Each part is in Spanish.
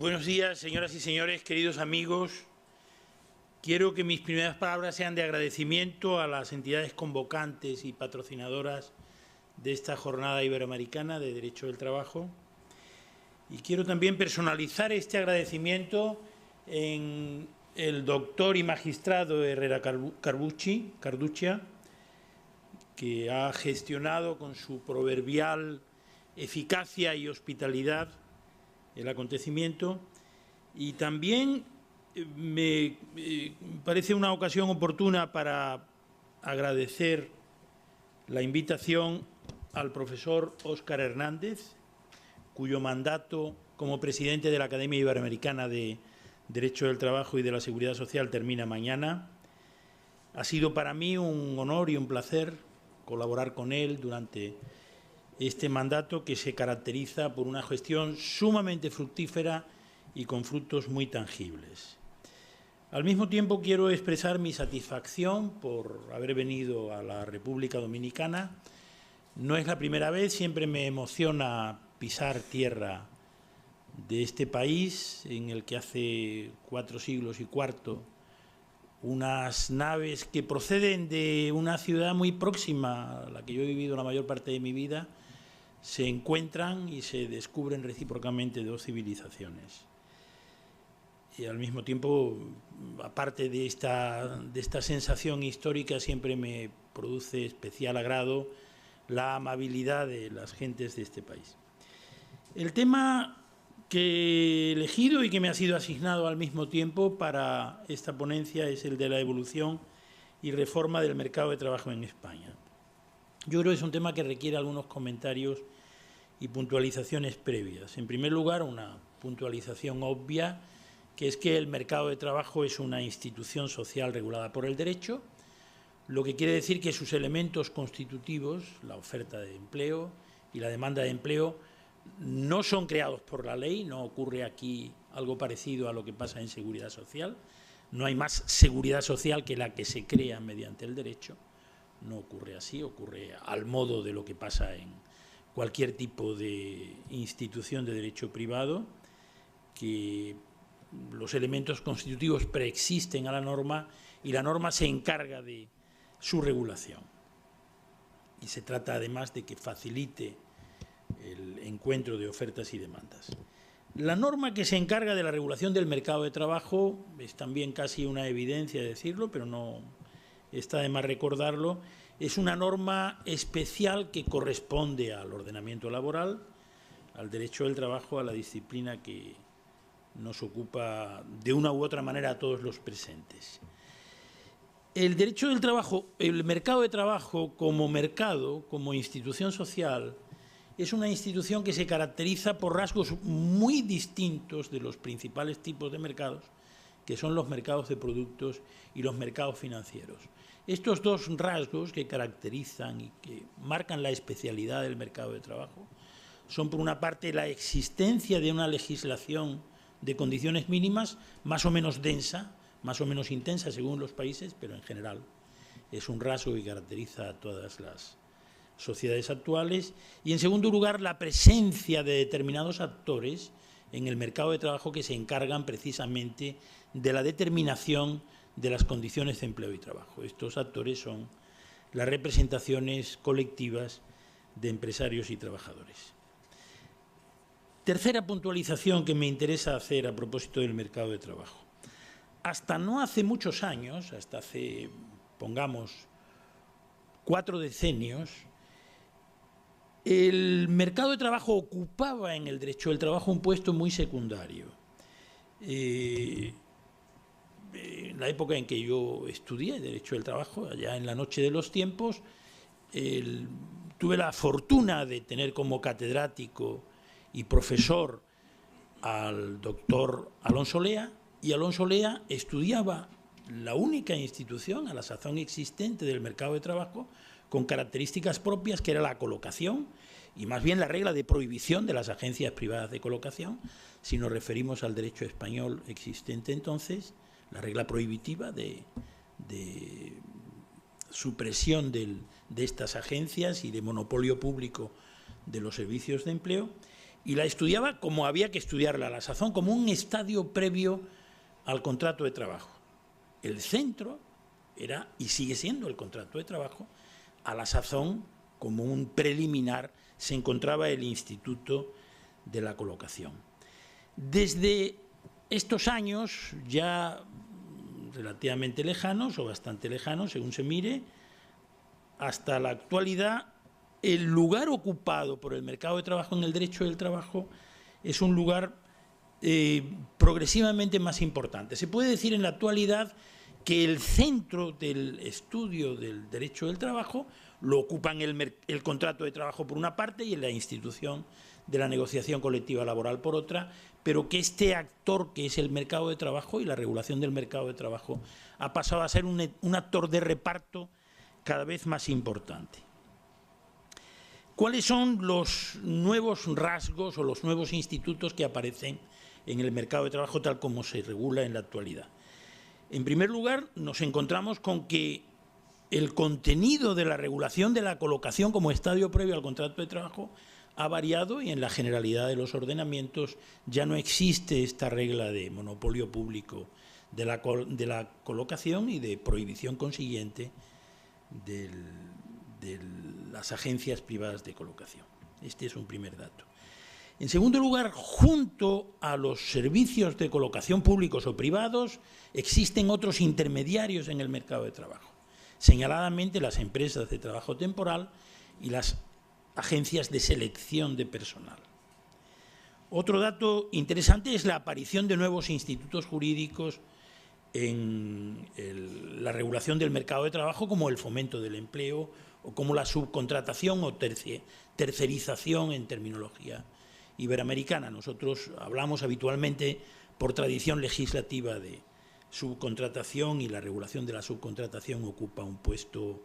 Buenos días, señoras y señores, queridos amigos. Quiero que mis primeras palabras sean de agradecimiento a las entidades convocantes y patrocinadoras de esta jornada iberoamericana de Derecho del Trabajo. Y quiero también personalizar este agradecimiento en el doctor y magistrado Herrera Carduccia, que ha gestionado con su proverbial eficacia y hospitalidad el acontecimiento, y también me parece una ocasión oportuna para agradecer la invitación al profesor Óscar Hernández, cuyo mandato como presidente de la Academia Iberoamericana de Derecho del Trabajo y de la Seguridad Social termina mañana. Ha sido para mí un honor y un placer colaborar con él durante este mandato, que se caracteriza por una gestión sumamente fructífera y con frutos muy tangibles. Al mismo tiempo, quiero expresar mi satisfacción por haber venido a la República Dominicana. No es la primera vez, siempre me emociona pisar tierra de este país, en el que hace 4 siglos y cuarto unas naves que proceden de una ciudad muy próxima a la que yo he vivido la mayor parte de mi vida, se encuentran y se descubren recíprocamente dos civilizaciones. Y al mismo tiempo, aparte de esta sensación histórica, siempre me produce especial agrado la amabilidad de las gentes de este país. El tema que he elegido y que me ha sido asignado al mismo tiempo para esta ponencia es el de la evolución y reforma del mercado de trabajo en España. Yo creo que es un tema que requiere algunos comentarios y puntualizaciones previas. En primer lugar, una puntualización obvia, que es que el mercado de trabajo es una institución social regulada por el derecho, lo que quiere decir que sus elementos constitutivos, la oferta de empleo y la demanda de empleo, no son creados por la ley. No ocurre aquí algo parecido a lo que pasa en seguridad social. No hay más seguridad social que la que se crea mediante el derecho. No ocurre así, ocurre al modo de lo que pasa en cualquier tipo de institución de derecho privado, que los elementos constitutivos preexisten a la norma y la norma se encarga de su regulación. Y se trata además de que facilite el encuentro de ofertas y demandas. La norma que se encarga de la regulación del mercado de trabajo, es también casi una evidencia decirlo, pero no está de más recordarlo, es una norma especial que corresponde al ordenamiento laboral, al derecho del trabajo, a la disciplina que nos ocupa de una u otra manera a todos los presentes. El derecho del trabajo, el mercado de trabajo como mercado, como institución social, es una institución que se caracteriza por rasgos muy distintos de los principales tipos de mercados, que son los mercados de productos y los mercados financieros. Estos dos rasgos que caracterizan y que marcan la especialidad del mercado de trabajo son, por una parte, la existencia de una legislación de condiciones mínimas más o menos densa, más o menos intensa según los países, pero en general es un rasgo que caracteriza a todas las sociedades actuales. Y, en segundo lugar, la presencia de determinados actores en el mercado de trabajo que se encargan precisamente de la determinación de las condiciones de empleo y trabajo. Estos actores son las representaciones colectivas de empresarios y trabajadores. Tercera puntualización que me interesa hacer a propósito del mercado de trabajo. Hasta no hace muchos años, hasta hace, pongamos, 4 decenios, el mercado de trabajo ocupaba en el derecho del trabajo un puesto muy secundario. En la época en que yo estudié Derecho del Trabajo, allá en la noche de los tiempos, tuve la fortuna de tener como catedrático y profesor al doctor Alonso Lea, y Alonso Lea estudiaba la única institución a la sazón existente del mercado de trabajo con características propias, que era la colocación, y más bien la regla de prohibición de las agencias privadas de colocación. Si nos referimos al derecho español existente entonces, la regla prohibitiva de supresión de estas agencias y de monopolio público de los servicios de empleo. y la estudiaba como había que estudiarla a la sazón, como un estadio previo al contrato de trabajo. El centro era, y sigue siendo, el contrato de trabajo. A la sazón, como un preliminar, se encontraba el Instituto de la Colocación. Desde estos años, ya relativamente lejanos, o bastante lejanos, según se mire, hasta la actualidad, el lugar ocupado por el mercado de trabajo en el derecho del trabajo es un lugar progresivamente más importante. Se puede decir en la actualidad que el centro del estudio del derecho del trabajo lo ocupan el contrato de trabajo por una parte y la institución de la negociación colectiva laboral por otra, pero que este actor que es el mercado de trabajo y la regulación del mercado de trabajo ha pasado a ser un actor de reparto cada vez más importante. ¿Cuáles son los nuevos rasgos o los nuevos institutos que aparecen en el mercado de trabajo tal como se regula en la actualidad? En primer lugar, nos encontramos con que el contenido de la regulación de la colocación como estadio previo al contrato de trabajo ha variado y en la generalidad de los ordenamientos ya no existe esta regla de monopolio público de la colocación y de prohibición consiguiente de las agencias privadas de colocación. Este es un primer dato. En segundo lugar, junto a los servicios de colocación públicos o privados, existen otros intermediarios en el mercado de trabajo, señaladamente las empresas de trabajo temporal y las agencias de selección de personal. Otro dato interesante es la aparición de nuevos institutos jurídicos en la regulación del mercado de trabajo, como el fomento del empleo o como la subcontratación o tercerización en terminología iberoamericana. Nosotros hablamos habitualmente, por tradición legislativa, de subcontratación, y la regulación de la subcontratación ocupa un puesto,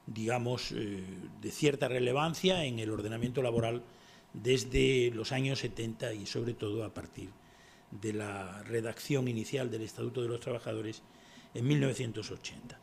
digamos, de cierta relevancia en el ordenamiento laboral desde los años 70 y sobre todo a partir de la redacción inicial del Estatuto de los Trabajadores en 1980.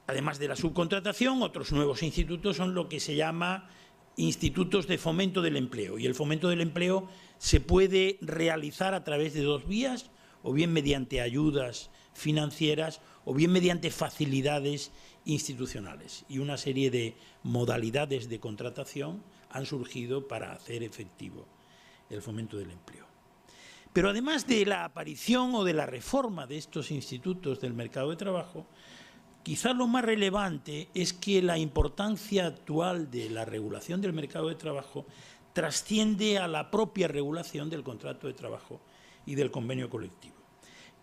Además de la subcontratación, otros nuevos institutos son lo que se llama institutos de fomento del empleo, y el fomento del empleo se puede realizar a través de dos vías, o bien mediante ayudas financieras o bien mediante facilidades institucionales, y una serie de modalidades de contratación han surgido para hacer efectivo el fomento del empleo. Pero además de la aparición o de la reforma de estos institutos del mercado de trabajo, quizás lo más relevante es que la importancia actual de la regulación del mercado de trabajo trasciende a la propia regulación del contrato de trabajo y del convenio colectivo.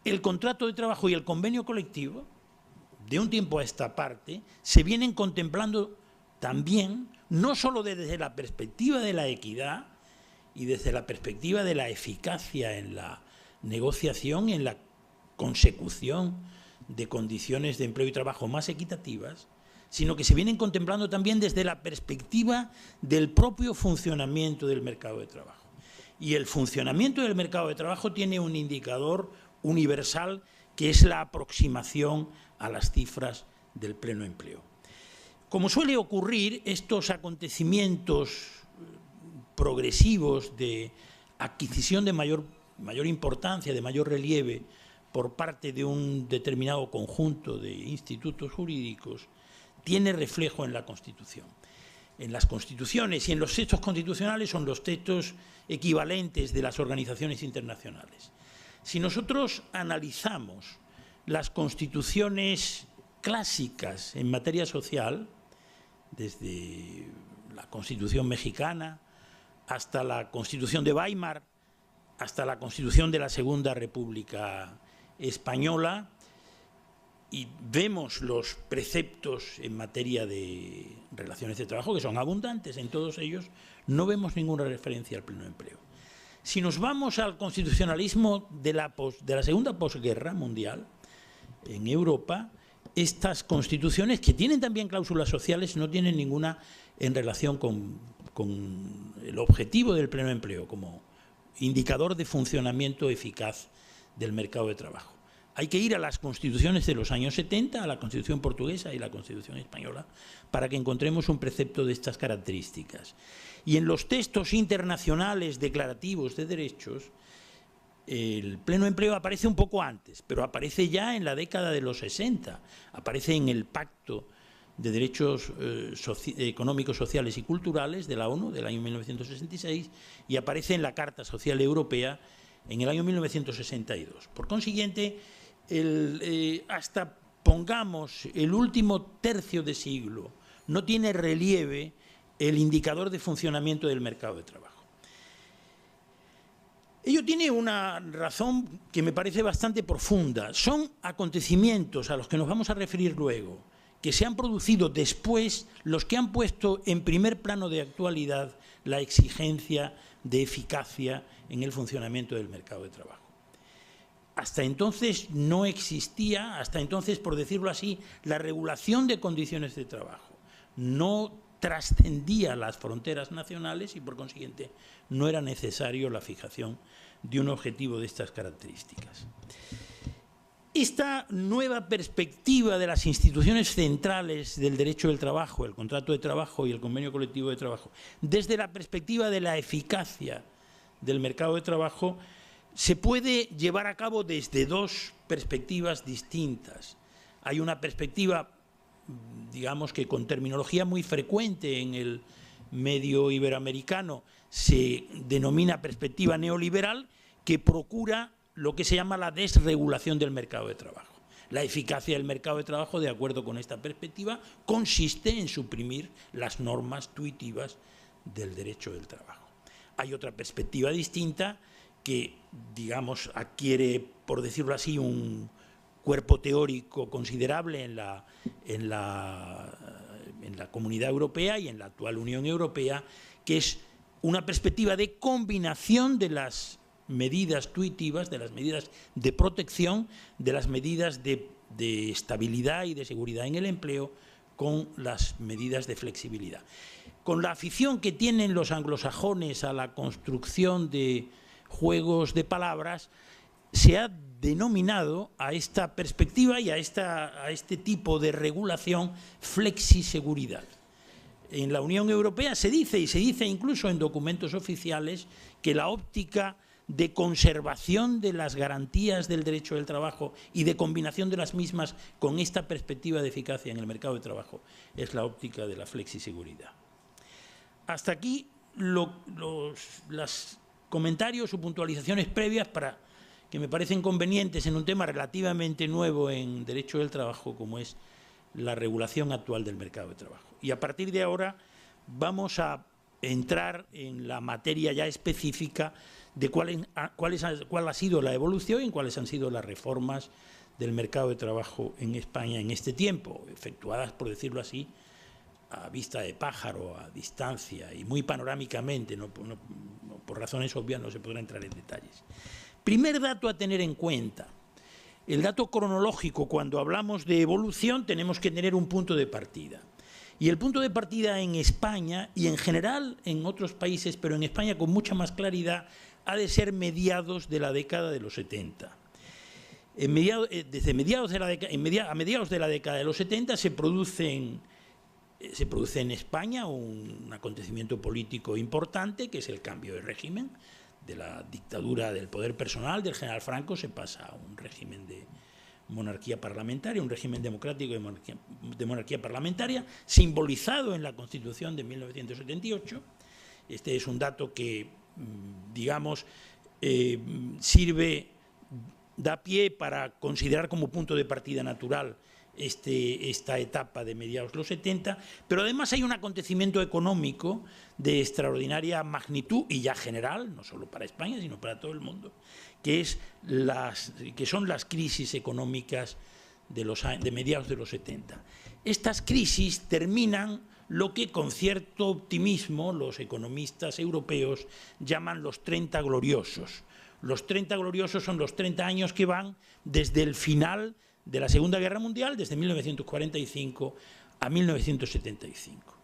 El contrato de trabajo y el convenio colectivo, de un tiempo a esta parte, se vienen contemplando también, no solo desde la perspectiva de la equidad y desde la perspectiva de la eficacia en la negociación y en la consecución de condiciones de empleo y trabajo más equitativas, sino que se vienen contemplando también desde la perspectiva del propio funcionamiento del mercado de trabajo. Y el funcionamiento del mercado de trabajo tiene un indicador universal, que es la aproximación a las cifras del pleno empleo. Como suele ocurrir, estos acontecimientos progresivos de adquisición de mayor importancia, de mayor relieve por parte de un determinado conjunto de institutos jurídicos, tiene reflejo en la Constitución. En las constituciones y en los textos constitucionales son los textos equivalentes de las organizaciones internacionales. Si nosotros analizamos las constituciones clásicas en materia social, desde la Constitución mexicana hasta la Constitución de Weimar, hasta la Constitución de la Segunda República Española, y vemos los preceptos en materia de relaciones de trabajo, que son abundantes en todos ellos, no vemos ninguna referencia al pleno empleo. Si nos vamos al constitucionalismo de la segunda posguerra mundial, en Europa, estas constituciones, que tienen también cláusulas sociales, no tienen ninguna en relación con el objetivo del pleno empleo como indicador de funcionamiento eficaz del mercado de trabajo. Hay que ir a las constituciones de los años 70, a la Constitución portuguesa y la Constitución española, para que encontremos un precepto de estas características. Y en los textos internacionales declarativos de derechos, el pleno empleo aparece un poco antes, pero aparece ya en la década de los 60, aparece en el Pacto de Derechos Económicos, Sociales y Culturales de la ONU del año 1966 y aparece en la Carta Social Europea en el año 1962. Por consiguiente, hasta pongamos el último tercio de siglo, no tiene relieve el indicador de funcionamiento del mercado de trabajo. Ello tiene una razón que me parece bastante profunda. Son acontecimientos a los que nos vamos a referir luego, que se han producido después, los que han puesto en primer plano de actualidad la exigencia de eficacia en el funcionamiento del mercado de trabajo. Hasta entonces no existía, hasta entonces, por decirlo así, la regulación de condiciones de trabajo no trascendía las fronteras nacionales y, por consiguiente, no era necesario la fijación de un objetivo de estas características. Esta nueva perspectiva de las instituciones centrales del derecho del trabajo, el contrato de trabajo y el convenio colectivo de trabajo, desde la perspectiva de la eficacia del mercado de trabajo, se puede llevar a cabo desde dos perspectivas distintas. Hay una perspectiva, digamos que con terminología muy frecuente en el medio iberoamericano, se denomina perspectiva neoliberal, que procura lo que se llama la desregulación del mercado de trabajo. La eficacia del mercado de trabajo, de acuerdo con esta perspectiva, consiste en suprimir las normas tuitivas del derecho del trabajo. Hay otra perspectiva distinta que, digamos, adquiere, por decirlo así, un cuerpo teórico considerable en la Comunidad Europea y en la actual Unión Europea, que es una perspectiva de combinación de las medidas tuitivas, de las medidas de protección, de las medidas de estabilidad y de seguridad en el empleo, con las medidas de flexibilidad. Con la afición que tienen los anglosajones a la construcción de juegos de palabras, se ha denominado a esta perspectiva y a este tipo de regulación flexiseguridad. En la Unión Europea se dice, y se dice incluso en documentos oficiales, que la óptica de conservación de las garantías del derecho del trabajo y de combinación de las mismas con esta perspectiva de eficacia en el mercado de trabajo es la óptica de la flexiseguridad. Hasta aquí los comentarios o puntualizaciones previas que me parecen convenientes en un tema relativamente nuevo en derecho del trabajo, como es la regulación actual del mercado de trabajo. Y a partir de ahora vamos a entrar en la materia ya específica de cuál ha sido la evolución y cuáles han sido las reformas del mercado de trabajo en España en este tiempo, efectuadas, por decirlo así, a vista de pájaro, a distancia y muy panorámicamente, por razones obvias no se podrá entrar en detalles. Primer dato a tener en cuenta, el dato cronológico. Cuando hablamos de evolución tenemos que tener un punto de partida. Y el punto de partida en España y en general en otros países, pero en España con mucha más claridad, ha de ser mediados de la década de los 70. A mediados de la década de los 70 se produce en España un acontecimiento político importante, que es el cambio de régimen. De la dictadura del poder personal del general Franco se pasa a un régimen de monarquía parlamentaria, un régimen democrático de monarquía parlamentaria, simbolizado en la Constitución de 1978. Este es un dato que, digamos, da pie para considerar como punto de partida natural esta etapa de mediados de los 70, pero además hay un acontecimiento económico de extraordinaria magnitud y ya general, no solo para España, sino para todo el mundo, que son las crisis económicas de mediados de los 70. Estas crisis terminan lo que con cierto optimismo los economistas europeos llaman los 30 gloriosos. Los 30 gloriosos son los 30 años que van desde el final de la Segunda Guerra Mundial, desde 1945 a 1975.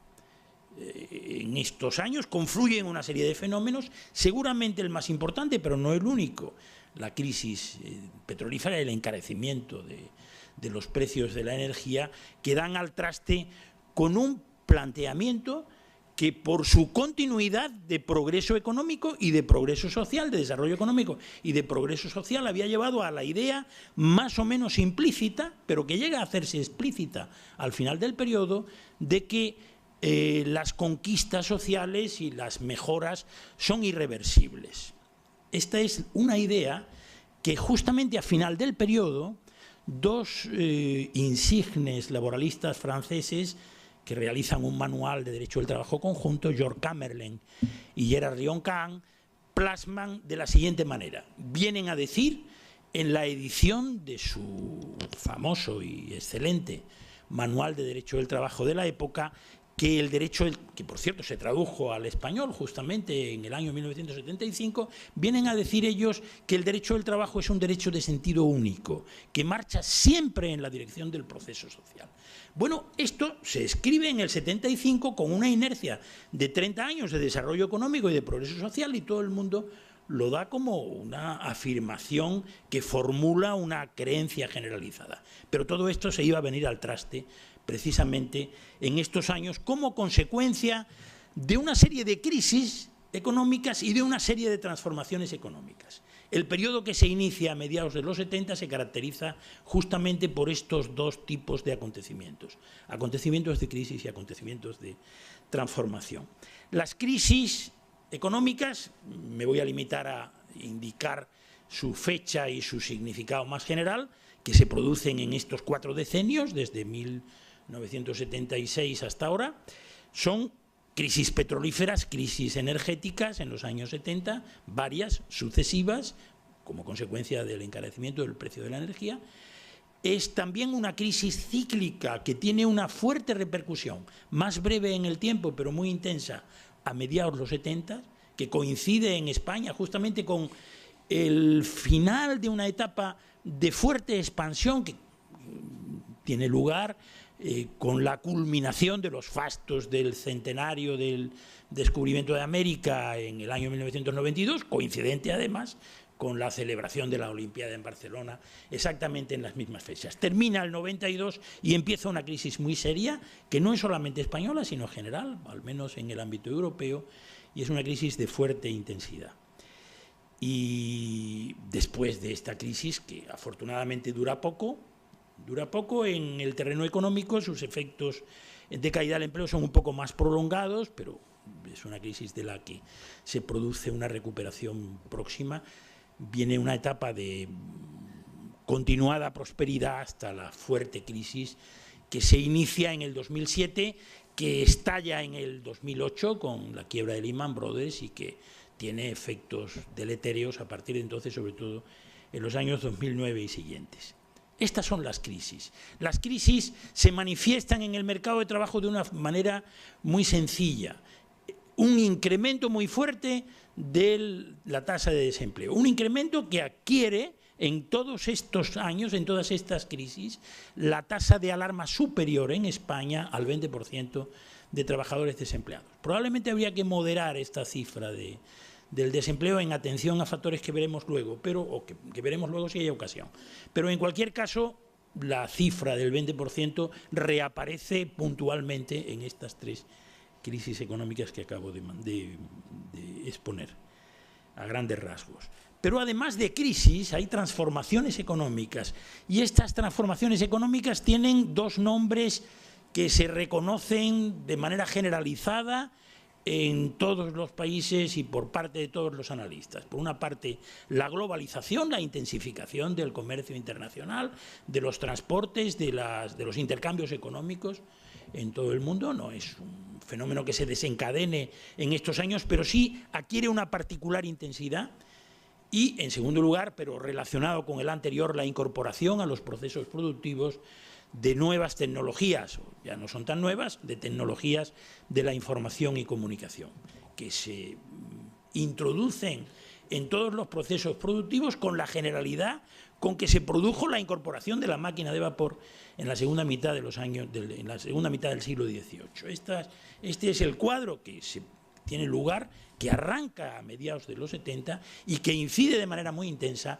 en estos años confluyen una serie de fenómenos, seguramente el más importante, pero no el único, la crisis petrolífera y el encarecimiento de los precios de la energía, que dan al traste con un planteamiento que por su continuidad de progreso económico y de progreso social, de desarrollo económico y de progreso social, había llevado a la idea más o menos implícita, pero que llega a hacerse explícita al final del periodo, de que las conquistas sociales y las mejoras son irreversibles. Esta es una idea que justamente a final del periodo dos insignes laboralistas franceses que realizan un manual de derecho del trabajo conjunto, Georges Camerlen y Gerard Rion-Kahn, plasman de la siguiente manera. Vienen a decir, en la edición de su famoso y excelente manual de derecho del trabajo de la época, que el derecho, que por cierto se tradujo al español justamente en el año 1975, vienen a decir ellos que el derecho del trabajo es un derecho de sentido único, que marcha siempre en la dirección del proceso social. Bueno, esto se escribe en el 75 con una inercia de 30 años de desarrollo económico y de progreso social, y todo el mundo lo da como una afirmación que formula una creencia generalizada. Pero todo esto se iba a venir al traste precisamente en estos años como consecuencia de una serie de crisis económicas y de una serie de transformaciones económicas. El periodo que se inicia a mediados de los 70 se caracteriza justamente por estos dos tipos de acontecimientos. Acontecimientos de crisis y acontecimientos de transformación. Las crisis económicas, me voy a limitar a indicar su fecha y su significado más general, que se producen en estos 4 decenios, desde 1976 hasta ahora, son crisis petrolíferas, crisis energéticas en los años 70, varias, sucesivas, como consecuencia del encarecimiento del precio de la energía. Es también una crisis cíclica que tiene una fuerte repercusión, más breve en el tiempo, pero muy intensa, a mediados de los 70, que coincide en España justamente con el final de una etapa de fuerte expansión que tiene lugar con la culminación de los fastos del centenario del descubrimiento de América en el año 1992, coincidente además con la celebración de la Olimpiada en Barcelona, exactamente en las mismas fechas. Termina el 92 y empieza una crisis muy seria, que no es solamente española, sino general, al menos en el ámbito europeo, y es una crisis de fuerte intensidad. Y después de esta crisis, que afortunadamente dura poco en el terreno económico, sus efectos de caída del empleo son un poco más prolongados, pero es una crisis de la que se produce una recuperación próxima. Viene una etapa de continuada prosperidad hasta la fuerte crisis que se inicia en el 2007, que estalla en el 2008 con la quiebra de Lehman Brothers y que tiene efectos deletéreos a partir de entonces, sobre todo en los años 2009 y siguientes. Estas son las crisis. Las crisis se manifiestan en el mercado de trabajo de una manera muy sencilla. Un incremento muy fuerte de la tasa de desempleo. Un incremento que adquiere en todos estos años, en todas estas crisis, la tasa de alarma superior en España al 20% de trabajadores desempleados. Probablemente habría que moderar esta cifra del desempleo en atención a factores que veremos luego, o que veremos luego si hay ocasión. Pero en cualquier caso, la cifra del 20% reaparece puntualmente en estas 3 crisis económicas que acabo de exponer a grandes rasgos. Pero además de crisis hay transformaciones económicas, y estas transformaciones económicas tienen 2 nombres que se reconocen de manera generalizada en todos los países y por parte de todos los analistas. Por una parte, la globalización, la intensificación del comercio internacional, de los transportes, de los intercambios económicos en todo el mundo. No es un fenómeno que se desencadene en estos años, pero sí adquiere una particular intensidad. Y, en segundo lugar, pero relacionado con el anterior, la incorporación a los procesos productivos de nuevas tecnologías, ya no son tan nuevas, de tecnologías de la información y comunicación, que se introducen en todos los procesos productivos con la generalidad con que se produjo la incorporación de la máquina de vapor en la segunda mitad del siglo XVIII. Este es el cuadro que tiene lugar, que arranca a mediados de los 70 y que incide de manera muy intensa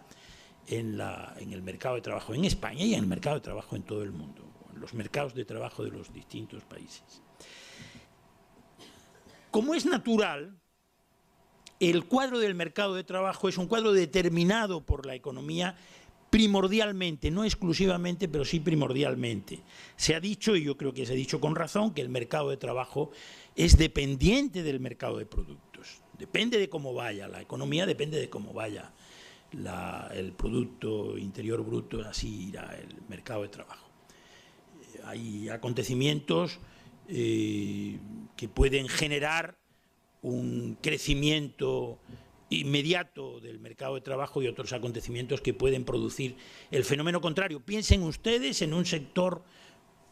en el mercado de trabajo en España y en el mercado de trabajo en todo el mundo, en los mercados de trabajo de los distintos países. Como es natural, el cuadro del mercado de trabajo es un cuadro determinado por la economía primordialmente, no exclusivamente, pero sí primordialmente. Se ha dicho, y yo creo que se ha dicho con razón, que el mercado de trabajo es dependiente del mercado de productos. Depende de cómo vaya la economía, depende de cómo vaya el Producto Interior Bruto, así irá el mercado de trabajo. Hay acontecimientos que pueden generar un crecimiento inmediato del mercado de trabajo y otros acontecimientos que pueden producir el fenómeno contrario. Piensen ustedes en un sector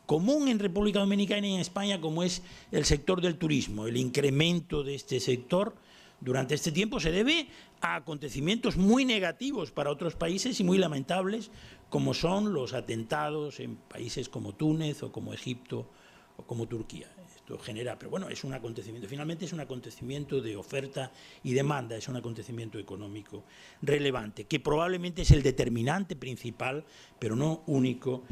común en República Dominicana y en España como es el sector del turismo. El incremento de este sector durante este tiempo se debe a acontecimientos muy negativos para otros países y muy lamentables, como son los atentados en países como Túnez o como Egipto o como Turquía. Esto genera, pero bueno, es un acontecimiento, finalmente es un acontecimiento de oferta y demanda, es un acontecimiento económico relevante, que probablemente es el determinante principal, pero no único,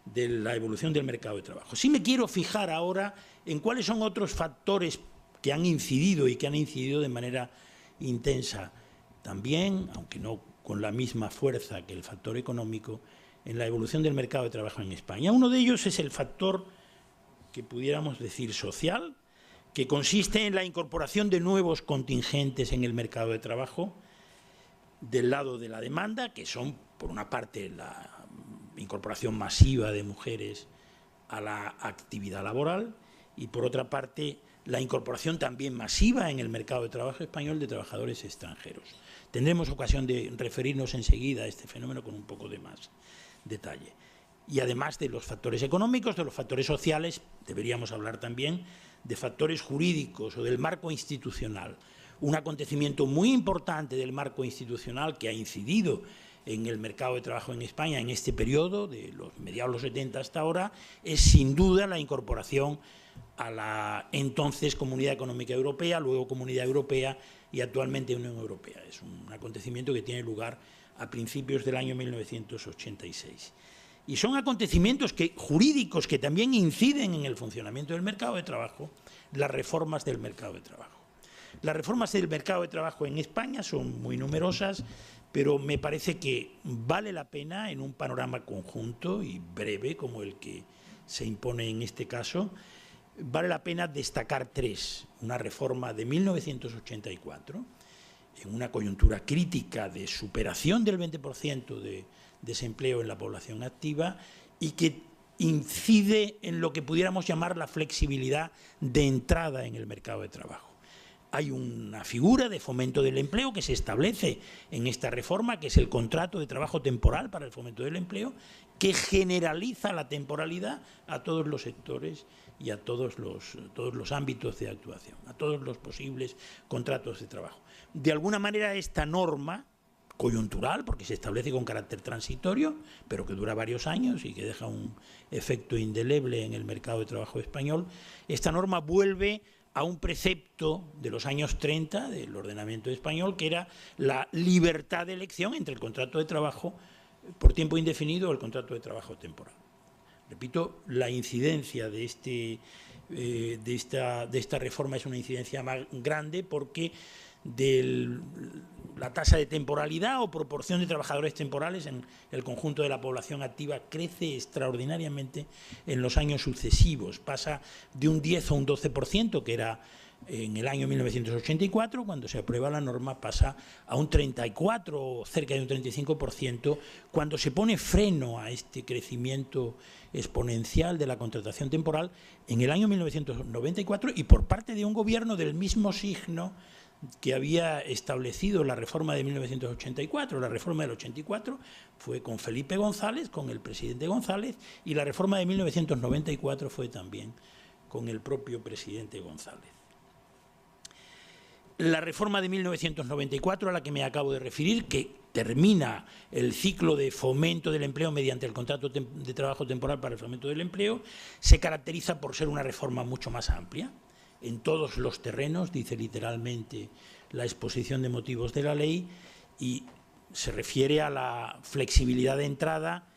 de la evolución del mercado de trabajo. Sí me quiero fijar ahora en cuáles son otros factores que han incidido y que han incidido de manera intensa también, aunque no con la misma fuerza que el factor económico, en la evolución del mercado de trabajo en España. Uno de ellos es el factor que pudiéramos decir social, que consiste en la incorporación de nuevos contingentes en el mercado de trabajo del lado de la demanda, que son, por una parte, la incorporación masiva de mujeres a la actividad laboral y, por otra parte, la incorporación también masiva en el mercado de trabajo español de trabajadores extranjeros. Tendremos ocasión de referirnos enseguida a este fenómeno con un poco de más detalle. Y además de los factores económicos, de los factores sociales, deberíamos hablar también de factores jurídicos o del marco institucional. Un acontecimiento muy importante del marco institucional que ha incidido en el mercado de trabajo en España en este periodo, de los mediados de los 70 hasta ahora, es sin duda la incorporación a la entonces Comunidad Económica Europea, luego Comunidad Europea y actualmente Unión Europea. Es un acontecimiento que tiene lugar a principios del año 1986. Y son acontecimientos jurídicos que también inciden en el funcionamiento del mercado de trabajo, las reformas del mercado de trabajo. Las reformas del mercado de trabajo en España son muy numerosas, pero me parece que vale la pena, en un panorama conjunto y breve como el que se impone en este caso, vale la pena destacar tres. Una reforma de 1984, en una coyuntura crítica de superación del 20% de desempleo en la población activa y que incide en lo que pudiéramos llamar la flexibilidad de entrada en el mercado de trabajo. Hay una figura de fomento del empleo que se establece en esta reforma, que es el contrato de trabajo temporal para el fomento del empleo, que generaliza la temporalidad a todos los sectores y a todos los ámbitos de actuación, a todos los posibles contratos de trabajo. De alguna manera, esta norma coyuntural, porque se establece con carácter transitorio, pero que dura varios años y que deja un efecto indeleble en el mercado de trabajo español, esta norma vuelve a un precepto de los años 30 del ordenamiento español, que era la libertad de elección entre el contrato de trabajo por tiempo indefinido o el contrato de trabajo temporal. Repito, la incidencia de esta reforma es una incidencia más grande porque la tasa de temporalidad o proporción de trabajadores temporales en el conjunto de la población activa crece extraordinariamente en los años sucesivos. Pasa de un 10 o un 12%, que era en el año 1984, cuando se aprueba la norma, pasa a un 34 o cerca de un 35%, cuando se pone freno a este crecimiento exponencial de la contratación temporal en el año 1994 y por parte de un gobierno del mismo signo que había establecido la reforma de 1984. La reforma del 84 fue con Felipe González, con el presidente González, y la reforma de 1994 fue también con el propio presidente González. La reforma de 1994 a la que me acabo de referir, que termina el ciclo de fomento del empleo mediante el contrato de trabajo temporal para el fomento del empleo, se caracteriza por ser una reforma mucho más amplia en todos los terrenos, dice literalmente la exposición de motivos de la ley, y se refiere a la flexibilidad de entrada.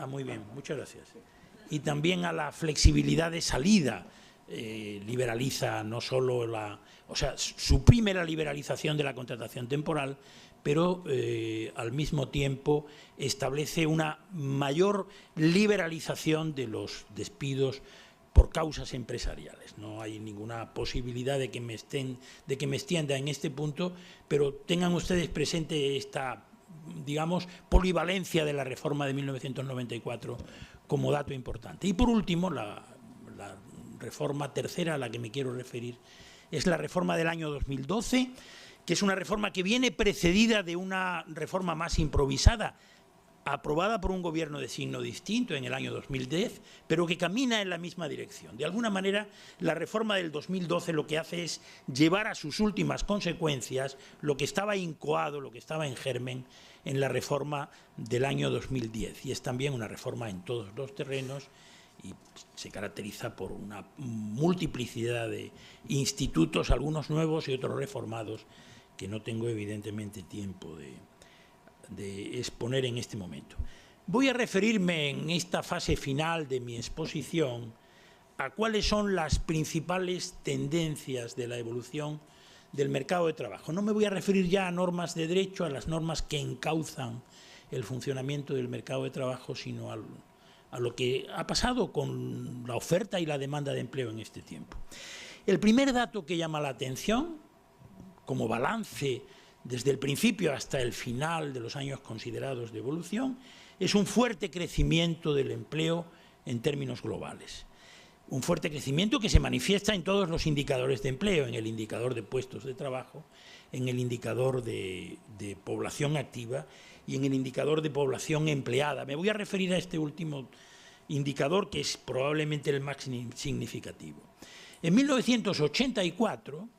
Muy bien, muchas gracias. Y también a la flexibilidad de salida. Liberaliza no solo suprime la liberalización de la contratación temporal, pero al mismo tiempo establece una mayor liberalización de los despidos por causas empresariales. No hay ninguna posibilidad de que me extienda en este punto, pero tengan ustedes presente esta, digamos, polivalencia de la reforma de 1994 como dato importante. Y por último, la reforma tercera a la que me quiero referir es la reforma del año 2012, que es una reforma que viene precedida de una reforma más improvisada, aprobada por un gobierno de signo distinto en el año 2010, pero que camina en la misma dirección. De alguna manera, la reforma del 2012 lo que hace es llevar a sus últimas consecuencias lo que estaba incoado, lo que estaba en germen en la reforma del año 2010. Y es también una reforma en todos los terrenos y se caracteriza por una multiplicidad de institutos, algunos nuevos y otros reformados, que no tengo evidentemente tiempo de exponer en este momento. Voy a referirme en esta fase final de mi exposición a cuáles son las principales tendencias de la evolución del mercado de trabajo. No me voy a referir ya a normas de derecho, a las normas que encauzan el funcionamiento del mercado de trabajo, sino a lo que ha pasado con la oferta y la demanda de empleo en este tiempo. El primer dato que llama la atención, como balance desde el principio hasta el final de los años considerados de evolución, es un fuerte crecimiento del empleo en términos globales. Un fuerte crecimiento que se manifiesta en todos los indicadores de empleo, en el indicador de puestos de trabajo, en el indicador de población activa y en el indicador de población empleada. Me voy a referir a este último indicador, que es probablemente el más significativo. En 1984,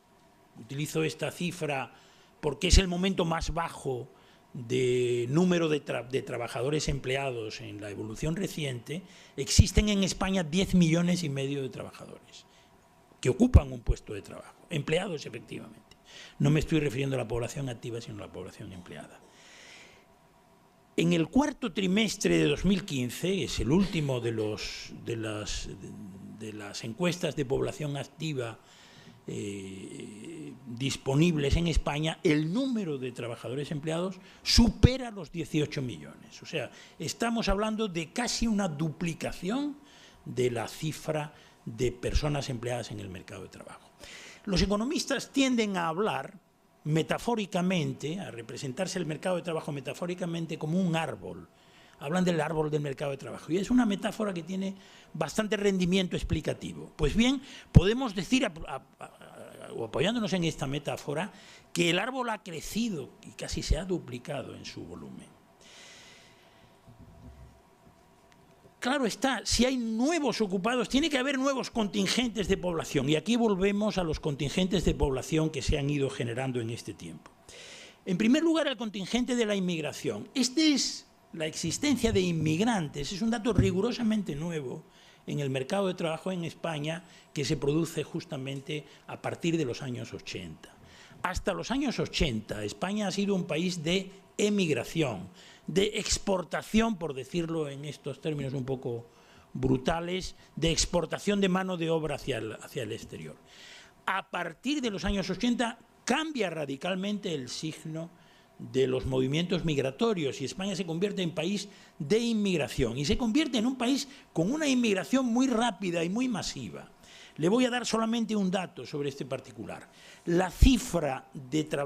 utilizo esta cifra porque es el momento más bajo de número de trabajadores empleados en la evolución reciente, existen en España 10,5 millones de trabajadores que ocupan un puesto de trabajo, empleados efectivamente. No me estoy refiriendo a la población activa, sino a la población empleada. En el cuarto trimestre de 2015, es el último de las encuestas de población activa disponibles en España, el número de trabajadores empleados supera los 18 millones. O sea, estamos hablando de casi una duplicación de la cifra de personas empleadas en el mercado de trabajo. Los economistas tienden a hablar metafóricamente, a representarse el mercado de trabajo metafóricamente como un árbol. Hablan del árbol del mercado de trabajo y es una metáfora que tiene bastante rendimiento explicativo. Pues bien, podemos decir, o apoyándonos en esta metáfora, que el árbol ha crecido y casi se ha duplicado en su volumen. Claro está, si hay nuevos ocupados, tiene que haber nuevos contingentes de población. Y aquí volvemos a los contingentes de población que se han ido generando en este tiempo. En primer lugar, el contingente de la inmigración. La existencia de inmigrantes es un dato rigurosamente nuevo en el mercado de trabajo en España, que se produce justamente a partir de los años 80. Hasta los años 80, España ha sido un país de emigración, de exportación, por decirlo en estos términos un poco brutales, de exportación de mano de obra hacia el exterior. A partir de los años 80 cambia radicalmente el signo de los movimientos migratorios y España se convierte en país de inmigración y se convierte en un país con una inmigración muy rápida y muy masiva. Le voy a dar solamente un dato sobre este particular. La cifra de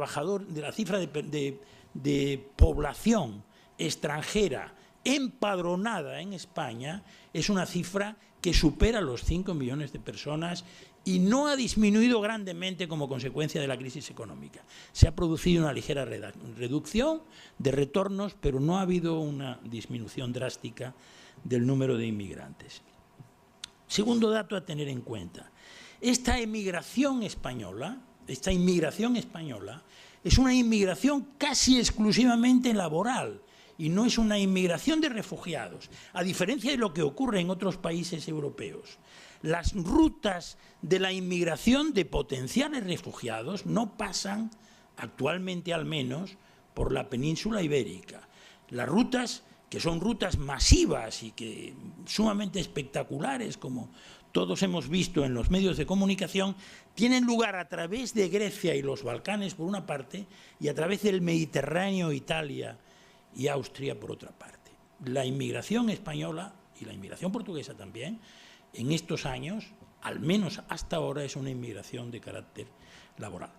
población extranjera empadronada en España es una cifra que supera los 5 millones de personas y no ha disminuido grandemente como consecuencia de la crisis económica. Se ha producido una ligera reducción de retornos, pero no ha habido una disminución drástica del número de inmigrantes. Segundo dato a tener en cuenta. Esta emigración española esta inmigración española es una inmigración casi exclusivamente laboral y no es una inmigración de refugiados, a diferencia de lo que ocurre en otros países europeos. Las rutas de la inmigración de potenciales refugiados no pasan, actualmente al menos, por la península ibérica. Las rutas, que son rutas masivas y que sumamente espectaculares, como todos hemos visto en los medios de comunicación, tienen lugar a través de Grecia y los Balcanes, por una parte, y a través del Mediterráneo, Italia y Austria, por otra parte. La inmigración española, y la inmigración portuguesa también, en estos años, al menos hasta ahora, es una inmigración de carácter laboral.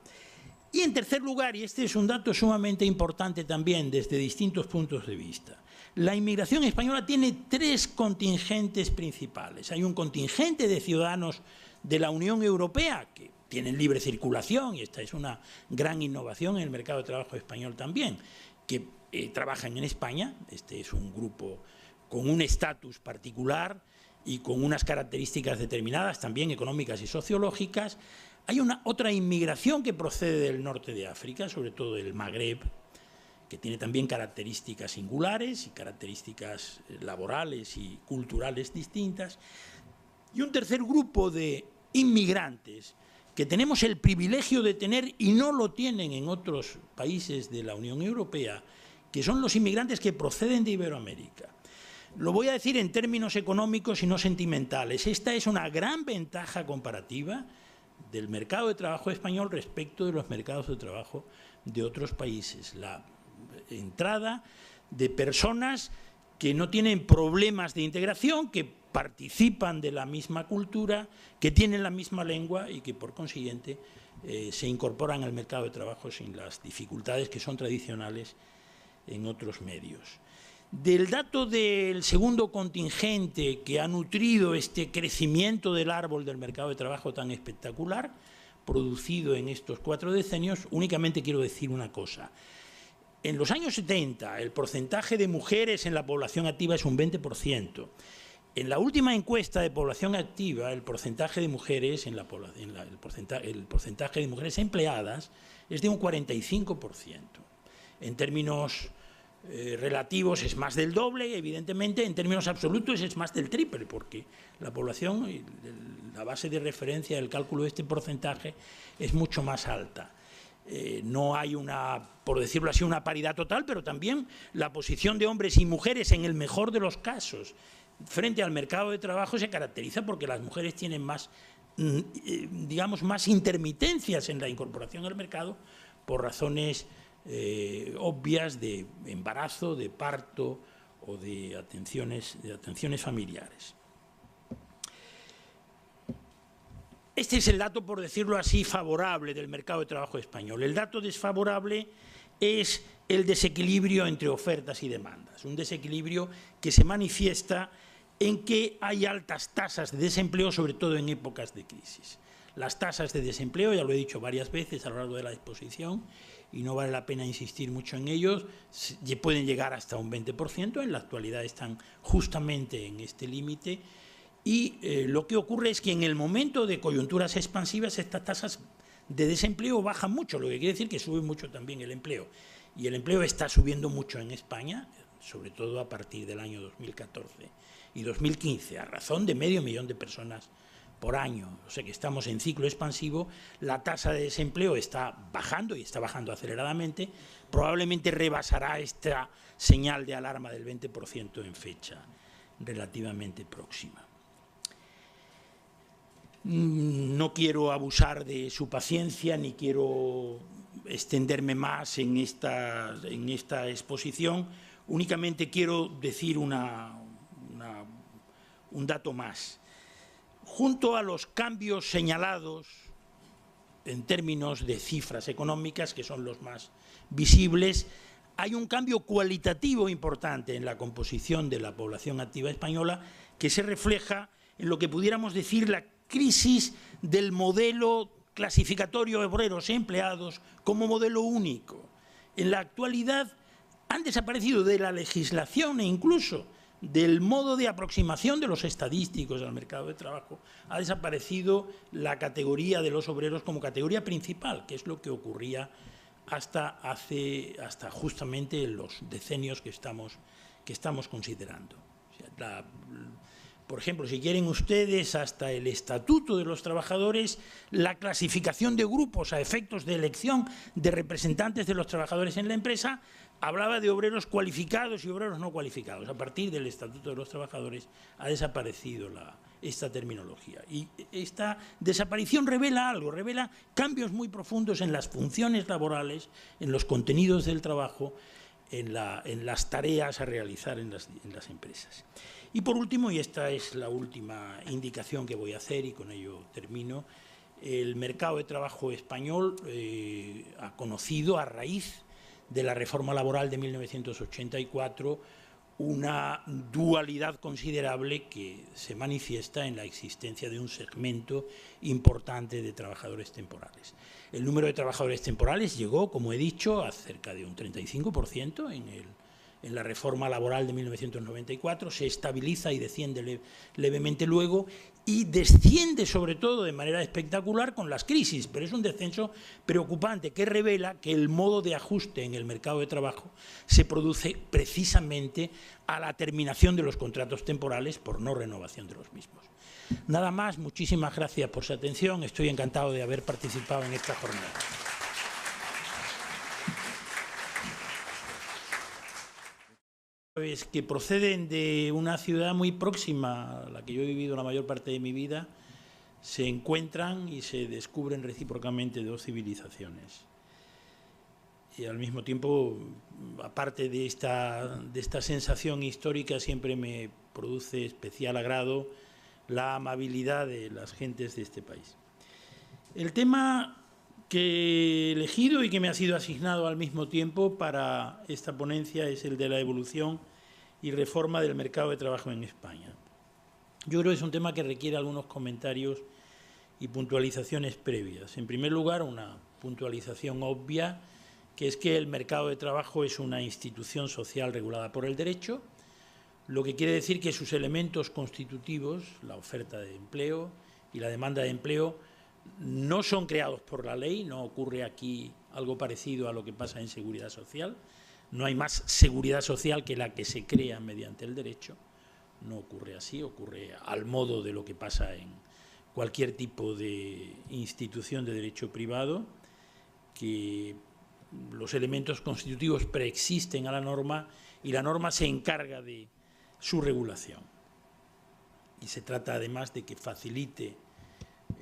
Y en tercer lugar, y este es un dato sumamente importante también desde distintos puntos de vista, la inmigración española tiene tres contingentes principales. Hay un contingente de ciudadanos de la Unión Europea que tienen libre circulación, y esta es una gran innovación en el mercado de trabajo español también, que trabajan en España. Este es un grupo con un estatus particular y con unas características determinadas, también económicas y sociológicas. Hay otra inmigración que procede del norte de África, sobre todo del Magreb, que tiene también características singulares y características laborales y culturales distintas. Y un tercer grupo de inmigrantes que tenemos el privilegio de tener y no lo tienen en otros países de la Unión Europea, que son los inmigrantes que proceden de Iberoamérica. Lo voy a decir en términos económicos y no sentimentales. Esta es una gran ventaja comparativa del mercado de trabajo español respecto de los mercados de trabajo de otros países. La entrada de personas que no tienen problemas de integración, que participan de la misma cultura, que tienen la misma lengua y que por consiguiente se incorporan al mercado de trabajo sin las dificultades que son tradicionales en otros medios. Del dato del segundo contingente que ha nutrido este crecimiento del árbol del mercado de trabajo tan espectacular, producido en estos 4 decenios, únicamente quiero decir una cosa. En los años 70 el porcentaje de mujeres en la población activa es un 20%. En la última encuesta de población activa, el porcentaje de mujeres el porcentaje de mujeres empleadas es de un 45%. En términos relativos es más del doble, evidentemente. En términos absolutos es más del triple, porque la población, la base de referencia del cálculo de este porcentaje es mucho más alta. No hay por decirlo así, una paridad total, pero también la posición de hombres y mujeres, en el mejor de los casos, frente al mercado de trabajo se caracteriza porque las mujeres tienen más, digamos, más intermitencias en la incorporación al mercado por razones obvias de embarazo, de parto o de atenciones familiares. Este es el dato, por decirlo así, favorable del mercado de trabajo español. El dato desfavorable es el desequilibrio entre ofertas y demandas, un desequilibrio que se manifiesta en que hay altas tasas de desempleo, sobre todo en épocas de crisis. Las tasas de desempleo, ya lo he dicho varias veces a lo largo de la exposición, y no vale la pena insistir mucho en ellos, pueden llegar hasta un 20%, en la actualidad están justamente en este límite, y lo que ocurre es que en el momento de coyunturas expansivas estas tasas de desempleo bajan mucho, lo que quiere decir que sube mucho también el empleo. Y el empleo está subiendo mucho en España, sobre todo a partir del año 2014 y 2015, a razón de 500.000 de personas por año. O sea que estamos en ciclo expansivo, la tasa de desempleo está bajando y está bajando aceleradamente, probablemente rebasará esta señal de alarma del 20% en fecha relativamente próxima. No quiero abusar de su paciencia ni quiero extenderme más en esta exposición, únicamente quiero decir un dato más. Junto a los cambios señalados en términos de cifras económicas, que son los más visibles, hay un cambio cualitativo importante en la composición de la población activa española que se refleja en lo que pudiéramos decir la crisis del modelo clasificatorio de obreros y empleados como modelo único. En la actualidad han desaparecido de la legislación e incluso del modo de aproximación de los estadísticos al mercado de trabajo, ha desaparecido la categoría de los obreros como categoría principal, que es lo que ocurría hasta justamente los decenios que estamos considerando. O sea, por ejemplo, si quieren ustedes, hasta el Estatuto de los Trabajadores, la clasificación de grupos a efectos de elección de representantes de los trabajadores en la empresa, hablaba de obreros cualificados y obreros no cualificados. A partir del Estatuto de los Trabajadores ha desaparecido esta terminología. Y esta desaparición revela algo, revela cambios muy profundos en las funciones laborales, en los contenidos del trabajo, en las tareas a realizar en las empresas. Y por último, y esta es la última indicación que voy a hacer y con ello termino, el mercado de trabajo español ha conocido, a raíz de la reforma laboral de 1984, una dualidad considerable que se manifiesta en la existencia de un segmento importante de trabajadores temporales. El número de trabajadores temporales llegó, como he dicho, a cerca de un 35% en la reforma laboral de 1994, se estabiliza y desciende levemente luego y desciende sobre todo de manera espectacular con las crisis, pero es un descenso preocupante que revela que el modo de ajuste en el mercado de trabajo se produce precisamente a la terminación de los contratos temporales por no renovación de los mismos. Nada más, muchísimas gracias por su atención, estoy encantado de haber participado en esta jornada. Que proceden de una ciudad muy próxima a la que yo he vivido la mayor parte de mi vida, se encuentran y se descubren recíprocamente dos civilizaciones. Y al mismo tiempo, aparte de esta sensación histórica, siempre me produce especial agrado la amabilidad de las gentes de este país. El tema que he elegido y que me ha sido asignado al mismo tiempo para esta ponencia es el de la evolución y reforma del mercado de trabajo en España. Yo creo que es un tema que requiere algunos comentarios y puntualizaciones previas. En primer lugar, una puntualización obvia, que es que el mercado de trabajo es una institución social regulada por el derecho, lo que quiere decir que sus elementos constitutivos, la oferta de empleo y la demanda de empleo, no son creados por la ley, no ocurre aquí algo parecido a lo que pasa en seguridad social. No hay más seguridad social que la que se crea mediante el derecho. No ocurre así, ocurre al modo de lo que pasa en cualquier tipo de institución de derecho privado, que los elementos constitutivos preexisten a la norma y la norma se encarga de su regulación. Y se trata además de que facilite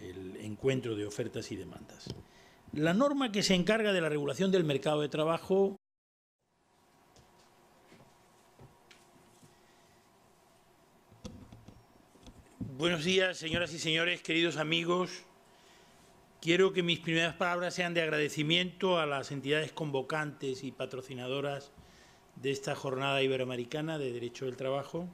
el encuentro de ofertas y demandas. La norma que se encarga de la regulación del mercado de trabajo Buenos días, señoras y señores, queridos amigos. Quiero que mis primeras palabras sean de agradecimiento a las entidades convocantes y patrocinadoras de esta jornada iberoamericana de Derecho del Trabajo.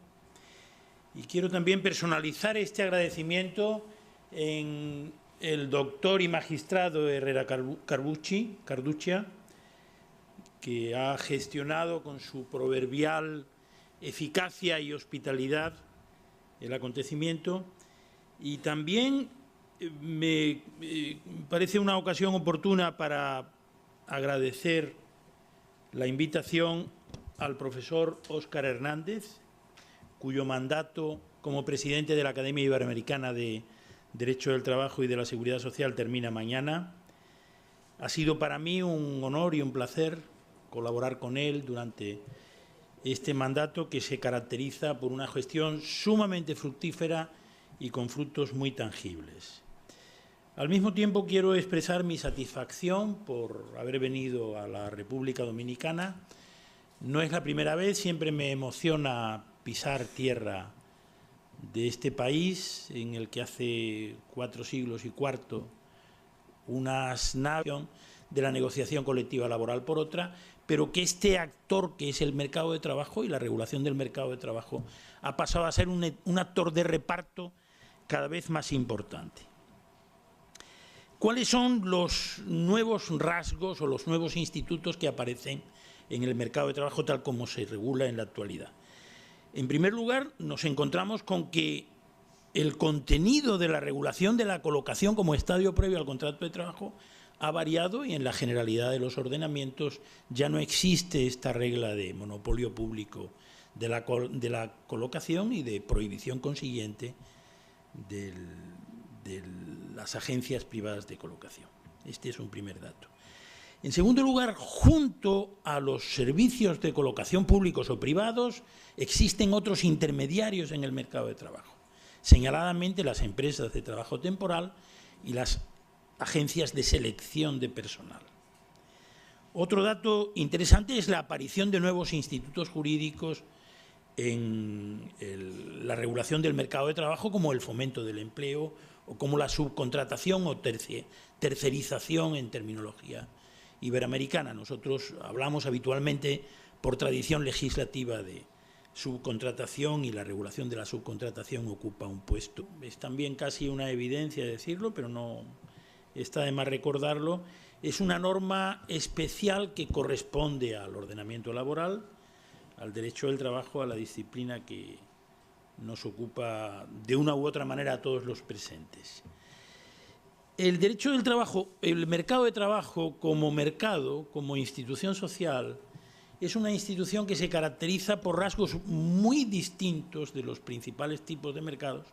Y quiero también personalizar este agradecimiento en el doctor y magistrado Herrera Carduccia, que ha gestionado con su proverbial eficacia y hospitalidad el acontecimiento, y también me parece una ocasión oportuna para agradecer la invitación al profesor Óscar Hernández, cuyo mandato como presidente de la Academia Iberoamericana de Derecho del Trabajo y de la Seguridad Social termina mañana. Ha sido para mí un honor y un placer colaborar con él durante este mandato, que se caracteriza por una gestión sumamente fructífera y con frutos muy tangibles. Al mismo tiempo, quiero expresar mi satisfacción por haber venido a la República Dominicana. No es la primera vez, siempre me emociona pisar tierra de este país, en el que hace 4 siglos y cuarto unas naves de la negociación colectiva laboral por otra, pero que este actor que es el mercado de trabajo y la regulación del mercado de trabajo ha pasado a ser un actor de reparto cada vez más importante. ¿Cuáles son los nuevos rasgos o los nuevos institutos que aparecen en el mercado de trabajo tal como se regula en la actualidad? En primer lugar, nos encontramos con que el contenido de la regulación de la colocación como estadio previo al contrato de trabajo ha variado y en la generalidad de los ordenamientos ya no existe esta regla de monopolio público de la colocación y de prohibición consiguiente de las agencias privadas de colocación. Este es un primer dato. En segundo lugar, junto a los servicios de colocación públicos o privados, existen otros intermediarios en el mercado de trabajo, señaladamente las empresas de trabajo temporal y las agencias de selección de personal. Otro dato interesante es la aparición de nuevos institutos jurídicos en la regulación del mercado de trabajo, como el fomento del empleo o como la subcontratación o tercerización en terminología iberoamericana. Nosotros hablamos habitualmente, por tradición legislativa, de subcontratación, y la regulación de la subcontratación ocupa un puesto. Es también casi una evidencia decirlo, pero no está de más recordarlo. Es una norma especial que corresponde al ordenamiento laboral, al derecho del trabajo, a la disciplina que nos ocupa de una u otra manera a todos los presentes. El derecho del trabajo, el mercado de trabajo como mercado, como institución social, es una institución que se caracteriza por rasgos muy distintos de los principales tipos de mercados,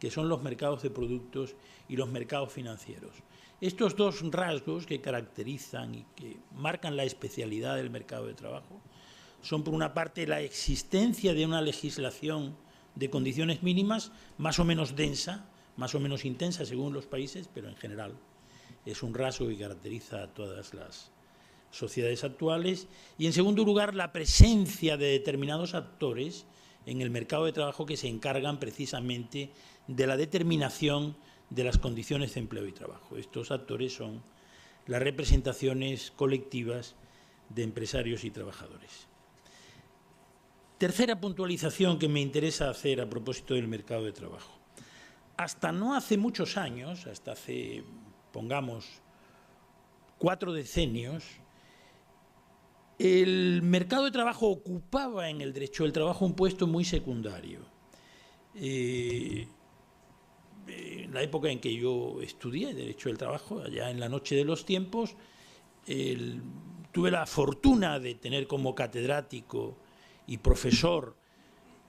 que son los mercados de productos y los mercados financieros. Estos dos rasgos que caracterizan y que marcan la especialidad del mercado de trabajo son, por una parte, la existencia de una legislación de condiciones mínimas más o menos densa, más o menos intensa según los países, pero en general es un rasgo que caracteriza a todas las sociedades actuales. Y en segundo lugar, la presencia de determinados actores en el mercado de trabajo que se encargan precisamente de la determinación de las condiciones de empleo y trabajo. Estos actores son las representaciones colectivas de empresarios y trabajadores. Tercera puntualización que me interesa hacer a propósito del mercado de trabajo. Hasta no hace muchos años, hasta hace, pongamos, 4 decenios, el mercado de trabajo ocupaba en el derecho del trabajo un puesto muy secundario. En la época en que yo estudié derecho del trabajo, allá en la noche de los tiempos, tuve la fortuna de tener como catedrático y profesor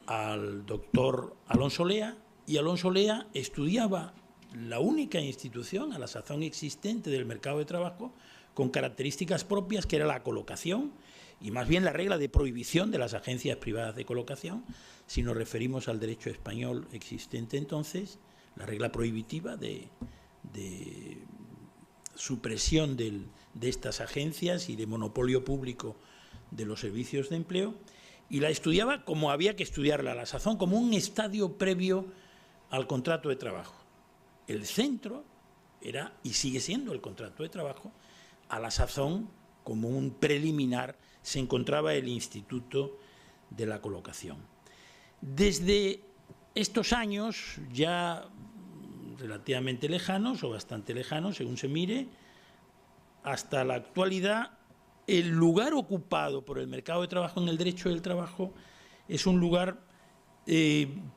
al doctor Alonso Lea, y Alonso Lea estudiaba la única institución a la sazón existente del mercado de trabajo con características propias, que era la colocación, y más bien la regla de prohibición de las agencias privadas de colocación. Si nos referimos al derecho español existente entonces, la regla prohibitiva de supresión de estas agencias y de monopolio público de los servicios de empleo, y la estudiaba como había que estudiarla a la sazón, como un estadio previo al contrato de trabajo. El centro era y sigue siendo el contrato de trabajo. A la sazón, como un preliminar, se encontraba el instituto de la colocación. Desde estos años ya relativamente lejanos o bastante lejanos, según se mire, hasta la actualidad, el lugar ocupado por el mercado de trabajo en el derecho del trabajo es un lugar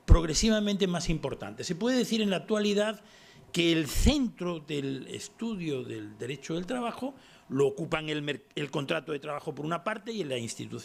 progresivamente más importante. Se puede decir en la actualidad que el centro del estudio del derecho del trabajo lo ocupan el contrato de trabajo por una parte y en la institución